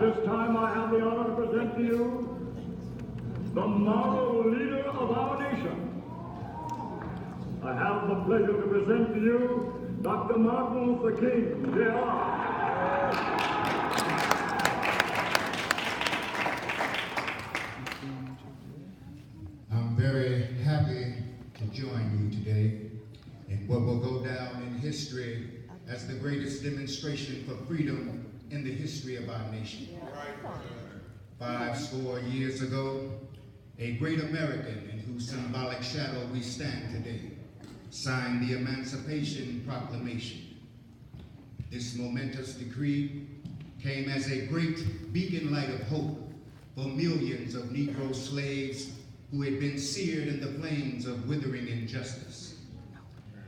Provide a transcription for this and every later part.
At this time, I have the honor to present to you the moral leader of our nation. I have the pleasure to present to you Dr. Martin Luther King, Jr. I'm very happy to join you today in what will go down in history as the greatest demonstration for freedom in the history of our nation. 50 years ago, a great American in whose symbolic shadow we stand today signed the Emancipation Proclamation. This momentous decree came as a great beacon light of hope for millions of Negro slaves who had been seared in the flames of withering injustice.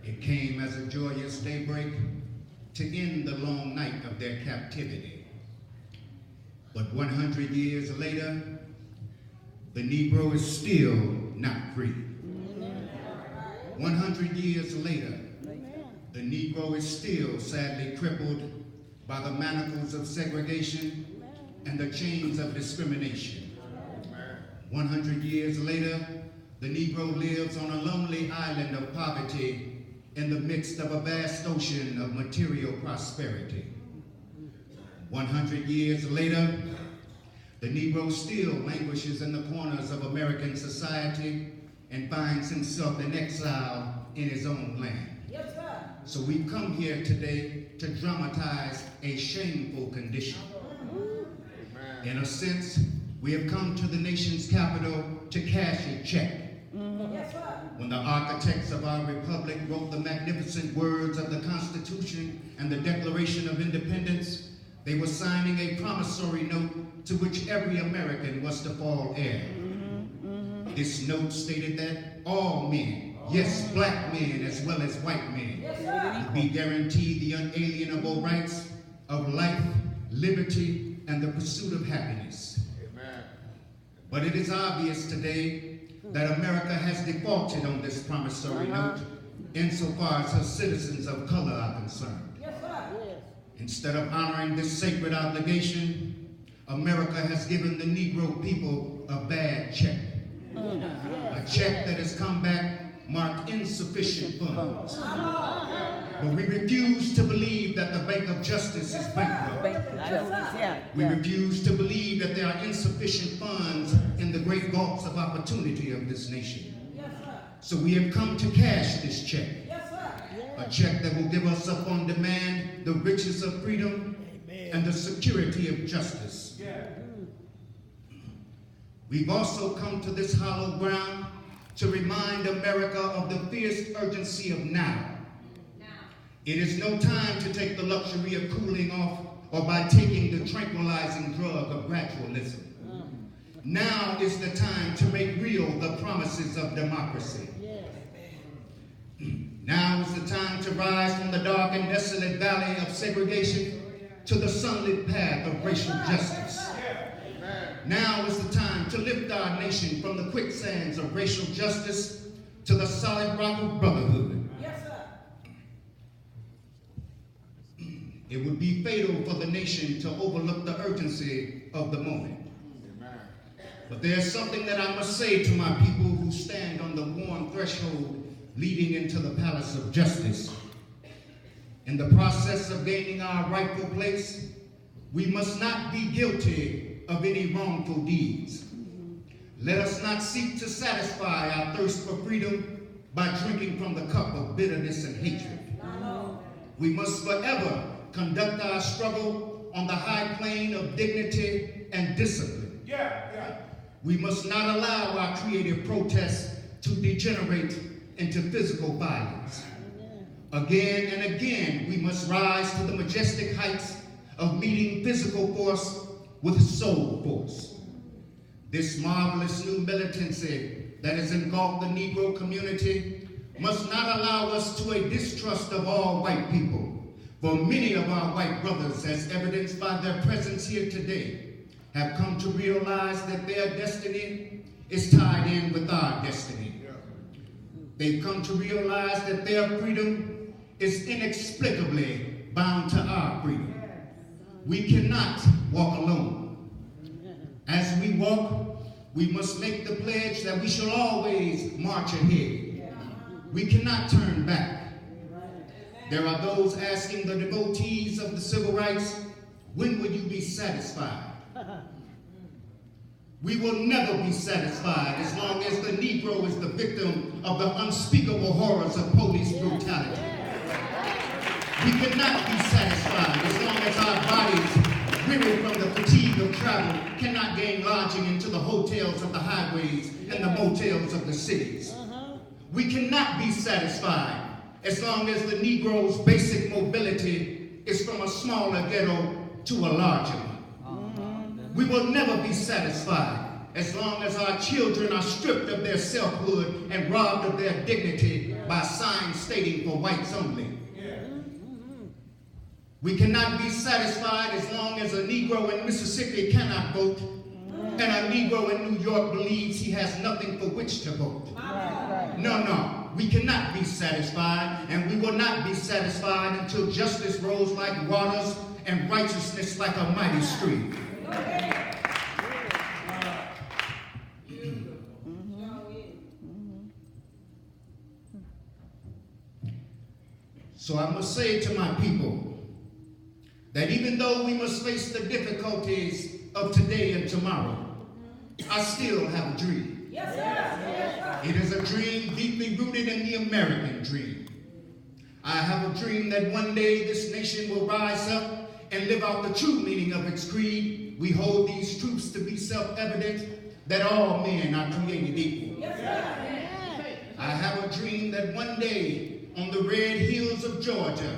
It came as a joyous daybreak to end the long night of their captivity. But 100 years later, the Negro is still not free. 100 years later, the Negro is still sadly crippled by the manacles of segregation and the chains of discrimination. 100 years later, the Negro lives on a lonely island of poverty in the midst of a vast ocean of material prosperity. 100 years later, the Negro still languishes in the corners of American society and finds himself in exile in his own land. Yes, sir. So we've come here today to dramatize a shameful condition. In a sense, we have come to the nation's capital to cash a check. Yes, sir. When the architects of our republic wrote the magnificent words of the Constitution and the Declaration of Independence, they were signing a promissory note to which every American was to fall heir. This note stated that all men, yes, black men as well as white men, would be guaranteed the unalienable rights of life, liberty, and the pursuit of happiness. Amen. But it is obvious today that America has defaulted on this promissory note insofar as her citizens of color are concerned. Yes, sir. Instead of honoring this sacred obligation, America has given the Negro people a bad check. A check that has come back marked insufficient funds. But we refuse to believe that the Bank of Justice is bankrupt. We refuse to believe that there are insufficient funds in the great vaults of opportunity of this nation. So we have come to cash this check. A check that will give us up on demand the riches of freedom and the security of justice. We've also come to this hollow ground to remind America of the fierce urgency of now. It is no time to take the luxury of cooling off or by taking the tranquilizing drug of gradualism. Now is the time to make real the promises of democracy. Now is the time to rise from the dark and desolate valley of segregation to the sunlit path of racial justice. Now is the time to lift our nation from the quicksands of racial justice to the solid rock of brotherhood. It would be fatal for the nation to overlook the urgency of the moment. But there's something that I must say to my people who stand on the worn threshold leading into the palace of justice. In the process of gaining our rightful place, we must not be guilty of any wrongful deeds. Let us not seek to satisfy our thirst for freedom by drinking from the cup of bitterness and hatred. We must forever conduct our struggle on the high plane of dignity and discipline. We must not allow our creative protests to degenerate into physical violence. Again and again, we must rise to the majestic heights of meeting physical force with soul force. This marvelous new militancy that has engulfed the Negro community must not allow us to a distrust of all white people. For many of our white brothers, as evidenced by their presence here today, have come to realize that their destiny is tied in with our destiny. They've come to realize that their freedom is inexplicably bound to our freedom. We cannot walk alone. As we walk, we must make the pledge that we shall always march ahead. We cannot turn back. There are those asking the devotees of the civil rights, when will you be satisfied? We will never be satisfied as long as the Negro is the victim of the unspeakable horrors of police brutality. We cannot be satisfied as long as our bodies, weary from the fatigue of travel, cannot gain lodging into the hotels of the highways and the motels of the cities. We cannot be satisfied as long as the Negro's basic mobility is from a smaller ghetto to a larger one. We will never be satisfied as long as our children are stripped of their selfhood and robbed of their dignity by signs stating for whites only. We cannot be satisfied as long as a Negro in Mississippi cannot vote and a Negro in New York believes he has nothing for which to vote. No. We cannot be satisfied, and we will not be satisfied until justice rolls like waters and righteousness like a mighty stream. So I must say to my people that even though we must face the difficulties of today and tomorrow, I still have a dream. Yes, sir. It is a dream deeply rooted in the American dream. I have a dream that one day this nation will rise up and live out the true meaning of its creed. We hold these truths to be self-evident, that all men are created equal. Yes, sir. I have a dream that one day on the red hills of Georgia,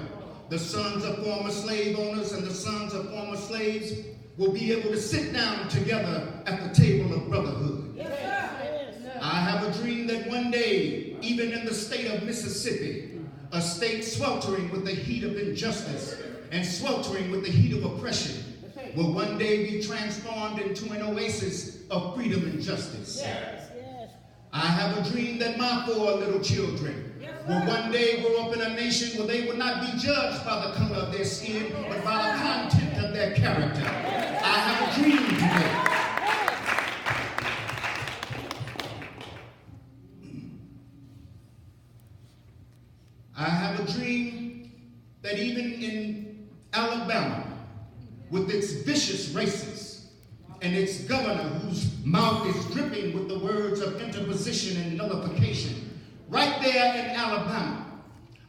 the sons of former slave owners and the sons of former slaves will be able to sit down together at the table of brotherhood. Yes, sir. I have a dream that one day, even in the state of Mississippi, a state sweltering with the heat of injustice and sweltering with the heat of oppression, will one day be transformed into an oasis of freedom and justice. Yes. I have a dream that my 4 little children will one day grow up in a nation where they will not be judged by the color of their skin, but by the content of their character. I have a dream today. I have a dream that even in Alabama, with its vicious racists and its governor whose mouth is dripping with the words of interposition and nullification, right there in Alabama,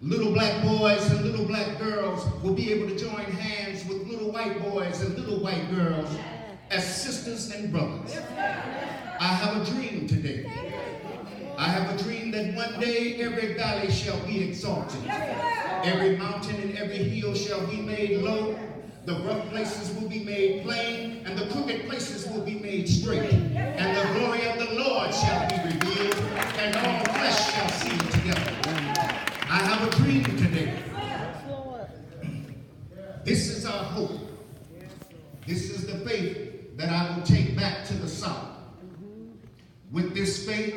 little black boys and little black girls will be able to join hands with little white boys and little white girls as sisters and brothers. I have a dream today. I have a dream that one day every valley shall be exalted. Every mountain and every hill shall be made low. The rough places will be made plain, and the crooked places will be made straight. And the glory of the Lord shall be revealed, and all flesh shall see it together. I have a dream today. This is our hope. This is the faith that I will take back to the South. With this faith,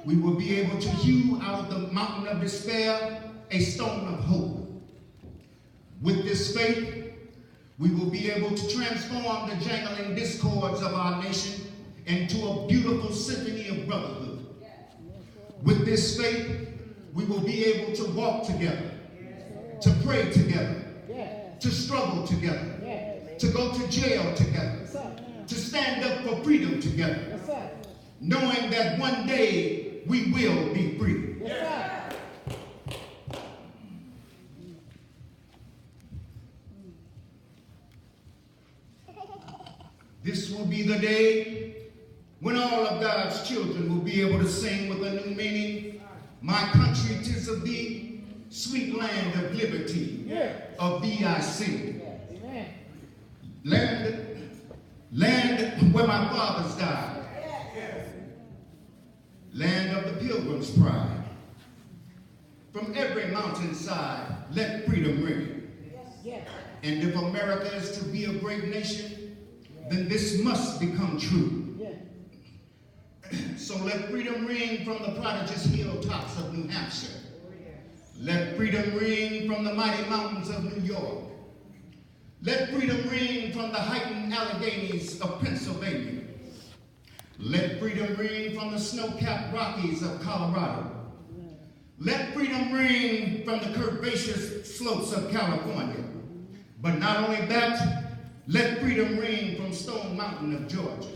we will be able to hew out of the mountain of despair a stone of hope. With this faith, we will be able to transform the jangling discords of our nation into a beautiful symphony of brotherhood. With this faith, we will be able to walk together, to pray together, to struggle together, to go to jail together, to stand up for freedom together, knowing that one day we will be free. This will be the day when all of God's children will be able to sing with a new meaning. My country, 'tis of thee, sweet land of liberty, of thee I sing. Land where my fathers died. Land of the pilgrim's pride. From every mountainside, let freedom ring. And if America is to be a great nation, then this must become true. So let freedom ring from the prodigious hilltops of New Hampshire. Let freedom ring from the mighty mountains of New York. Let freedom ring from the heightened Alleghenies of Pennsylvania. Let freedom ring from the snow-capped Rockies of Colorado. Let freedom ring from the curvaceous slopes of California. But not only that, let freedom ring from Stone Mountain of Georgia.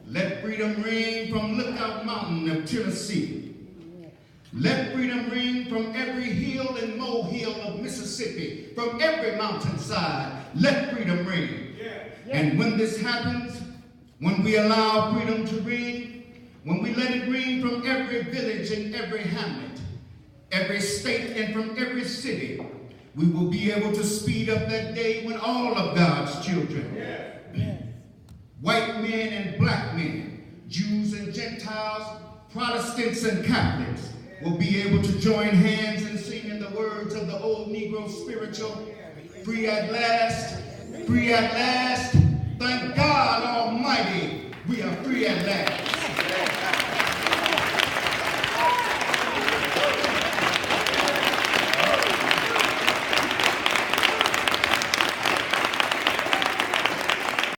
Let freedom ring from Lookout Mountain of Tennessee. Let freedom ring from every hill and molehill of Mississippi, from every mountainside. Let freedom ring. And when this happens, when we allow freedom to ring, when we let it ring from every village and every hamlet, every state and from every city, we will be able to speed up that day when all of God's children, white men and black men, Jews and Gentiles, Protestants and Catholics, will be able to join hands and sing in the words of the old Negro spiritual, free at last, free at last. Thank God Almighty, we are free at last.